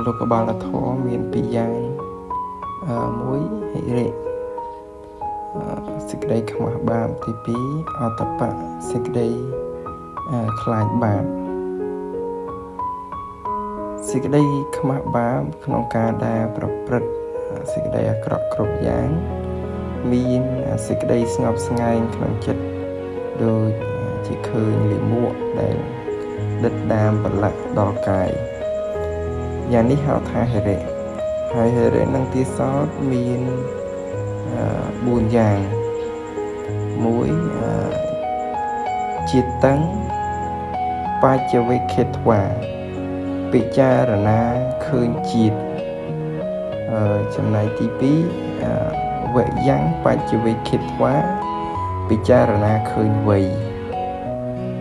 លោកកបាលធម៌មានពីរយ៉ាងមួយហិរិសេចក្តីខ្មាស់បាបទី2អតបៈសេចក្តីខ្លាចបាបសេចក្តីខ្មាស់បាបក្នុងការដែលប្រព្រឹត្តសេចក្តីអាក្រក់គ្រប់យ៉ាងមានសេចក្តីស្ងប់ស្ងាយក្នុងចិត្តដូចជាឃើញលាមកដែលដិតដាមប្រឡាក់ដល់កាយយ៉ាងនេះហៅថាហិរិហើយហិរិនឹងទីសោតមាន4យ៉ាងមួយជាតឹងបច្ចវេខេត្វាពិចារណាឃើញជាតិចំណែកទី2វយ៉ាងបច្ចវេខេត្វាពិចារណាឃើញវ័យ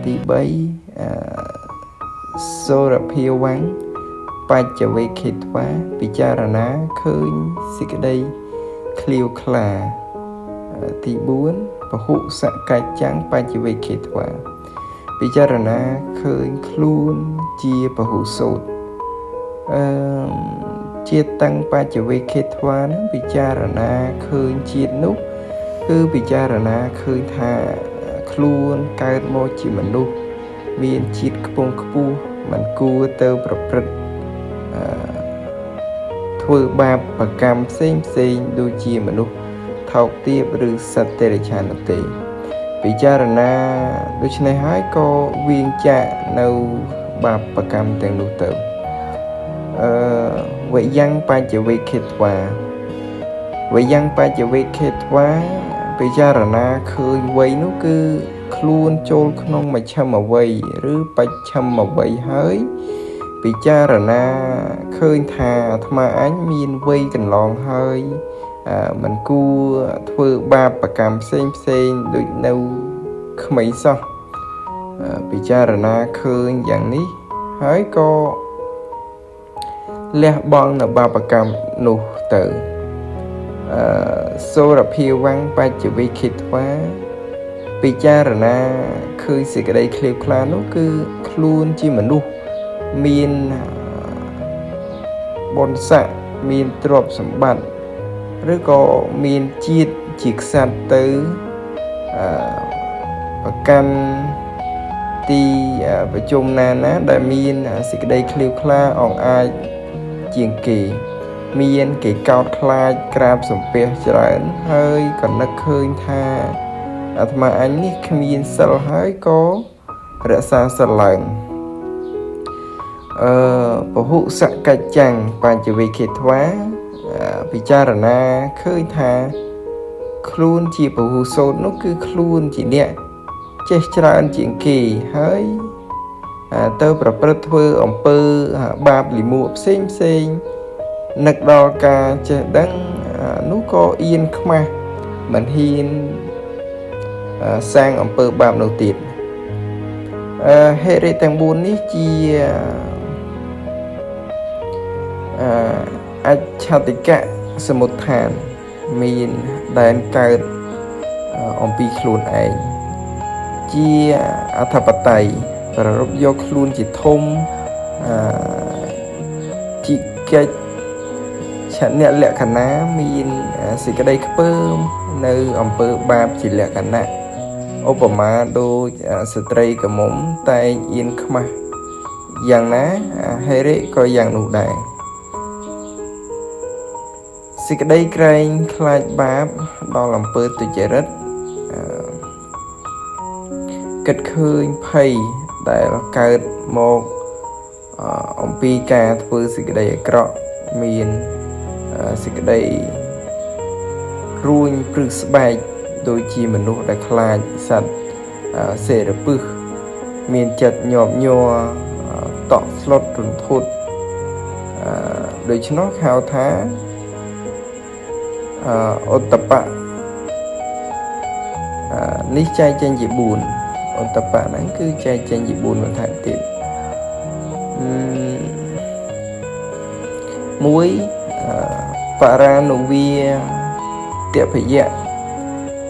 ទី3សូរភាវੰបច្ចវេខេត្វាពិចារណាឃើញសេចក្តីឃ្លាវខ្លាទី4ពហុសកច្ចੰបច្ចវេខេត្វាពិចារណាឃើញខ្លួនជាពហុសូតជាតិតੰបច្ចវេខេត្វានឹងពិចារណាឃើញជាតិនោះគឺពិចារណាឃើញថាខ្លួនកើតមកជាមនុស្សមានជាតិខ្ពង់ខ្ពស់មិនគួរទៅប្រព្រឹត្តធ្វើបាបកម្មផ្សេងដូចជាមនុស្សថោកទាបឬសត្វតិរច្ឆានទេពិចារណាដូច្នេះហើយក៏វាងចាកនៅបាបកម្មទាំងនោះទៅវយ៉ាងបច្ចវេខេត្វាវយ៉ាងបច្ចវេខេត្វាពិចារណាឃើញវ័យនោះគឺខ្លួនចូលក្នុងមជ្ឈិមវ័យឬបច្ឆិមវ័យហើយពិចារណាឃើញថាអាត្មាអញមានវ័យកន្លងហើយមិនគួរធ្វើបាបកម្មផ្សេងដូចនៅក្មេងសោះពិចារណាឃើញយ៉ាងនេះហើយក៏លះបង់នៅបាបកម្មនោះទៅសូរភាវੰបច្ចវេខេត្វាពិចារណាឃើញសេចក្តីឃ្លាវខ្លានោះគឺខ្លួនជាមនុស្សមានបុណ្យស័ក្តិមានទ្រព្យសម្បត្តិឬក៏មានជាតិជាក្សត្រទៅប្រកាន់ទីប្រជុំណាដែលមានសេចក្តីឃ្លាវខ្លាអង្អាចជាងគេមានគេកោតខ្លាចក្រាបសំពះច្រើនហើយក៏នឹកឃើញថាអាត្មាអញនេះគ្មានសិលហើយក៏រក្សាសិលឡើងពហុសកច្ចੰបច្ចវេខេត្វាពិចារណាឃើញថាខ្លួនជាពហុសូតនោះគឺខ្លួនជាអ្នកចេះច្រើនជាងគេហើយទៅប្រព្រឹត្តធ្វើអំពើបាបលិមួកផ្សេងនឹកដល់ការចេះដឹងនោះក៏អៀនខ្មាស់មិនហ៊ានសាងអំពើបាបនោះទៀតហេរិទាំង4នេះជាអច្ឆតិកៈសមុដ្ឋានមានដែនកើតអំពីខ្លួនឯងជាអធិបតេយ្យប្ររពយកខ្លួនជាធំជាកិច្ចឆនៈលក្ខណៈមានសេចក្តីខ្ពើមនៅអំពើបាបជាលក្ខណៈឧបមាដូចស្ត្រីកមុំតែងអៀនខ្មាស់យ៉ាងណាហេរិក៏យ៉ាងនោះដែរសេចក្តីក្រែងខ្លាចបាបដល់អំពើទុច្ចរិតគិតឃើញភ័យដែលកើតមកអំពីការធ្វើសេចក្តីអាក្រក់មានសេចក្តីរួញព្រឹសស្បែកដូចជាមនុស្សដែលខ្លាចសត្វសេរពឹសមានចិត្តញាប់ញ័រតក់ស្លុតរន្ធត់ដូច្នោះហៅថាឧត្តបៈនេះចែកចេញជា4ឧត្តបៈហ្នឹងគឺចែកចេញជា4បន្ថែមទៀត1បរានុវាទភយៈ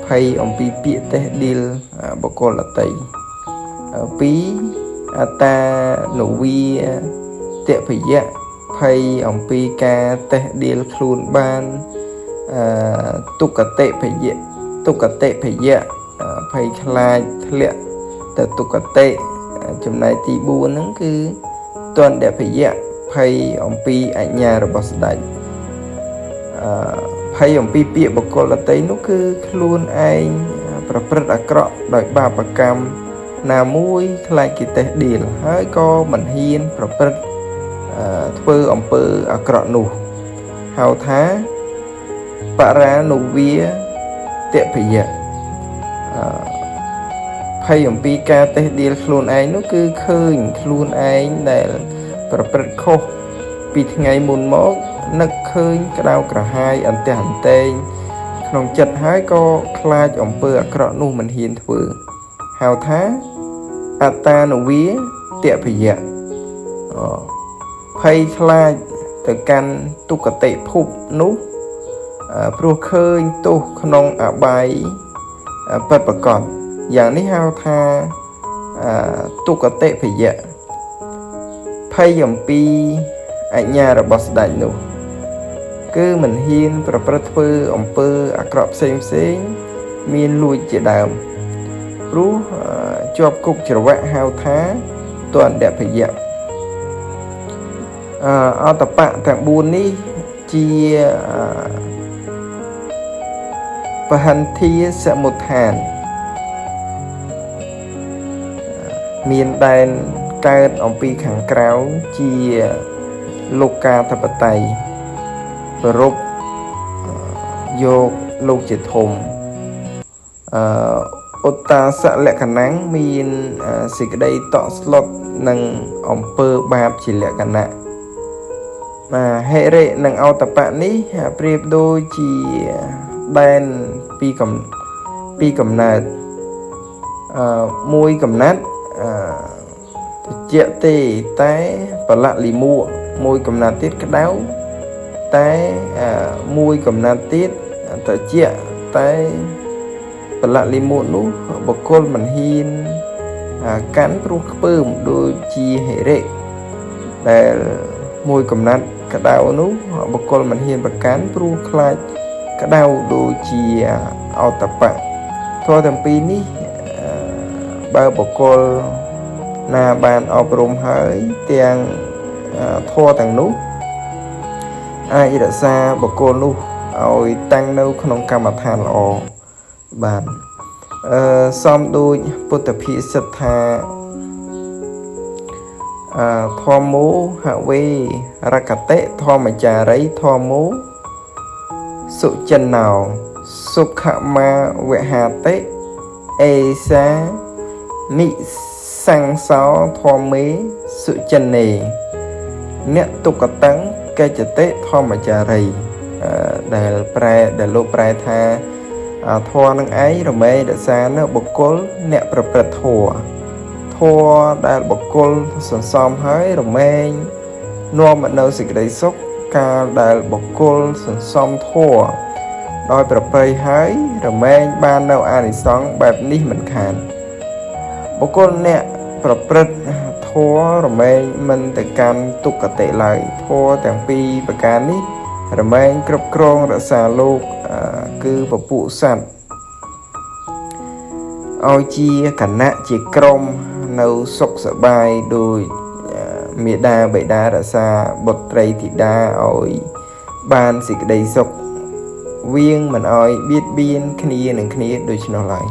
ភ័យអំពីពាក្យតេះឌីលបុគ្គលដទៃ2អតានុវាទភយៈភ ភ័យអំពីការតេះដៀលខ្លួនបានទុក្ខតិភយៈភ័យខ្លាចធ្លាក់ទៅទុក្ខតិចំណែកទី4ហ្នឹងគឺទណ្ឌភយៈភ័យអំពីអញ្ញារបស់ស្ដេចភ័យអំពីពាក្យបុគ្គលដទៃនោះគឺខ្លួនឯងប្រព្រឹត្តអាក្រក់ដោយបាបកម្មណាមួយខ្លាចគេតេះដៀលហើយក៏មិនហ៊ានប្រព្រឹត្តធ្វើអំពើអាក្រក់នោះហៅថាបរានុវាទភយៈភ័យអំពីការតេះដៀលខ្លួនឯងនោះគឺឃើញខ្លួនឯងដែលប្រព្រឹត្តខុសពីថ្ងៃមុនមកនឹកឃើញក្តៅក្រហាយអន្ទះអន្ទែងក្នុងចិត្តហើយក៏ខ្លាចអំពើអាក្រក់នោះមិនហ៊ានធ្វើហៅថាអត្តានុវាទភយៈភ័យខ្លាចទៅកាន់ទុគតិភពនោះព្រោះឃើញទោសក្នុងអបាយពិតប្រាកដយ៉ាងនេះហៅថាទុគតិភយៈភ័យអំពីអញ្ញារបស់ស្ដេចនោះគឺមិនហ៊ានប្រព្រឹត្តធ្វើអំពើអាក្រក់ផ្សេងមានលួចជាដើមព្រោះជាប់គុកច្រវាក់ហៅថាទណ្ឌភយៈអតបៈទាំង4នេះជាបហន្ធាសមុដ្ឋានមានដែនកើតអំពីខាងក្រៅជាលោកាធិបតេយ្យប្ររពយកលោកជាធំឧត្តាសលក្ខណៈមានសេចក្តីតក់ស្លុតនិងអំពើបាបជាលក្ខណៈហេរិនិងអតបៈនេះប្រៀបដូចជាដែនពីកំណើតមួយកំណាត់តិចទេតែបលលិមួមួយកំណាត់ទៀតក្តៅតែមួយកំណាត់ទៀតតិចតែបលលិមួនោះបុគ្គលមិនហ៊ានកាន់ព្រោះខ្ពើមដូចជាហេរិដែលមួយកំណាត់ក្តៅនោះបុគ្គលមិនហ៊ានប្រកាន់ព្រោះខ្លាចក្តៅដូចជាអតបៈធម៌ទាំងពីរនេះបើបុគ្គលណាបានអប់រំហើយទាំងធម៌ទាំងនោះអាចរក្សាបុគ្គលនោះឲ្យតាំងនៅក្នុងកម្មដ្ឋានល្អបានសមដូចពុទ្ធភាសិតថាធម្មោហវេរកតិធម្មចារីធម្មោសុចិណោសុខមាវហាតិអេសានិសង្សោធម្មេសុចិនេអ្នកទុក្កតੰកេចតិធម្មចារីដែលលោកប្រែថាធម៌នឹងឯងរមែងរក្សានៅបុគ្គលអ្នកប្រព្រឹត្តធម៌ដែលបុគ្គលសន្សំហើយរមែងនាំមកនៅសេចក្តីសុខកាលដែលបុគ្គលសន្សំធម៌ដោយប្រព្រឹត្តហើយរមែងបាននៅអានិសង្សបែបនេះមិនខានបុគ្គលអ្នកប្រព្រឹត្តធម៌រមែងមិនទៅកាន់ទុក្ខតិឡើយធម៌ទាំងពីរប្រការនេះរមែងគ្រប់គ្រងរក្សាលោកគឺពពួកសត្វឲ្យជាគណៈជាក្រុមនៅសុខសប្បាយដោយមេដាបិតារក្សាបុត្រីធីតាឲ្យបានសេចក្តីសុខវៀងមិនឲ្យបៀតបៀនគ្នានឹងគ្នាដូច្នោះឡើយ